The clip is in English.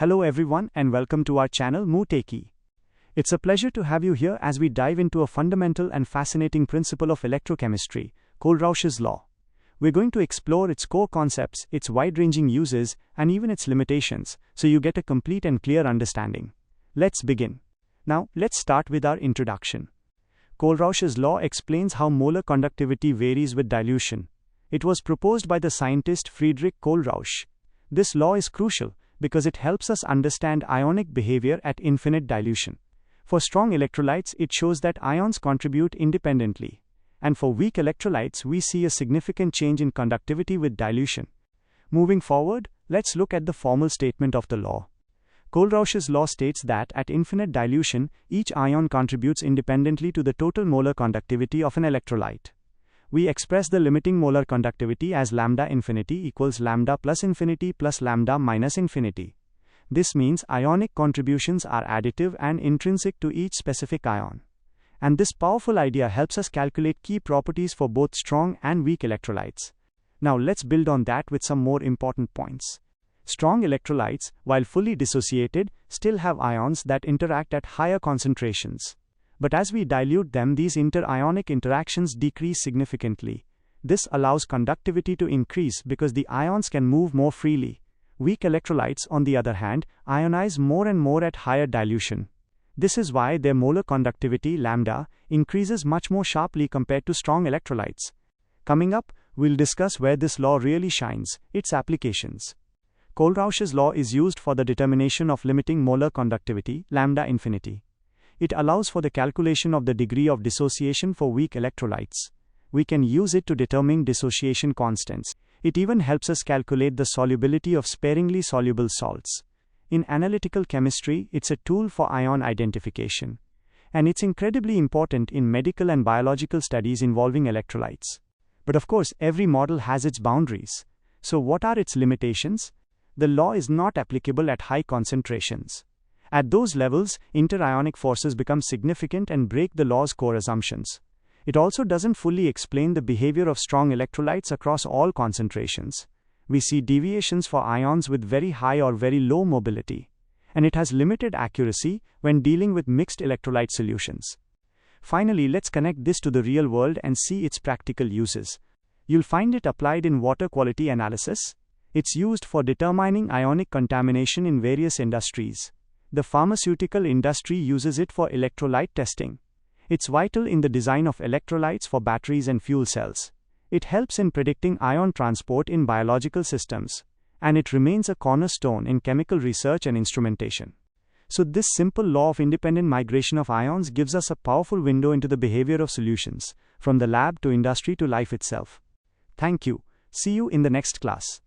Hello everyone and welcome to our channel Mootechie. It's a pleasure to have you here as we dive into a fundamental and fascinating principle of electrochemistry, Kohlrausch's law. We're going to explore its core concepts, its wide-ranging uses, and even its limitations, so you get a complete and clear understanding. Let's begin. Now, let's start with our introduction. Kohlrausch's law explains how molar conductivity varies with dilution. It was proposed by the scientist Friedrich Kohlrausch. This law is crucial because it helps us understand ionic behavior at infinite dilution. For strong electrolytes, it shows that ions contribute independently. And for weak electrolytes, we see a significant change in conductivity with dilution. Moving forward, let's look at the formal statement of the law. Kohlrausch's law states that at infinite dilution, each ion contributes independently to the total molar conductivity of an electrolyte. We express the limiting molar conductivity as lambda infinity equals lambda plus infinity plus lambda minus infinity. This means ionic contributions are additive and intrinsic to each specific ion. And this powerful idea helps us calculate key properties for both strong and weak electrolytes. Now let's build on that with some more important points. Strong electrolytes, while fully dissociated, still have ions that interact at higher concentrations. But as we dilute them, these inter-ionic interactions decrease significantly. This allows conductivity to increase because the ions can move more freely. Weak electrolytes, on the other hand, ionize more and more at higher dilution. This is why their molar conductivity, lambda, increases much more sharply compared to strong electrolytes. Coming up, we'll discuss where this law really shines, its applications. Kohlrausch's law is used for the determination of limiting molar conductivity, lambda infinity. It allows for the calculation of the degree of dissociation for weak electrolytes. We can use it to determine dissociation constants. It even helps us calculate the solubility of sparingly soluble salts. In analytical chemistry, it's a tool for ion identification. And it's incredibly important in medical and biological studies involving electrolytes. But of course, every model has its boundaries. So what are its limitations? The law is not applicable at high concentrations. At those levels, inter-ionic forces become significant and break the law's core assumptions. It also doesn't fully explain the behavior of strong electrolytes across all concentrations. We see deviations for ions with very high or very low mobility. And it has limited accuracy when dealing with mixed electrolyte solutions. Finally, let's connect this to the real world and see its practical uses. You'll find it applied in water quality analysis. It's used for determining ionic contamination in various industries. The pharmaceutical industry uses it for electrolyte testing. It's vital in the design of electrolytes for batteries and fuel cells. It helps in predicting ion transport in biological systems. And it remains a cornerstone in chemical research and instrumentation. So this simple law of independent migration of ions gives us a powerful window into the behavior of solutions, from the lab to industry to life itself. Thank you. See you in the next class.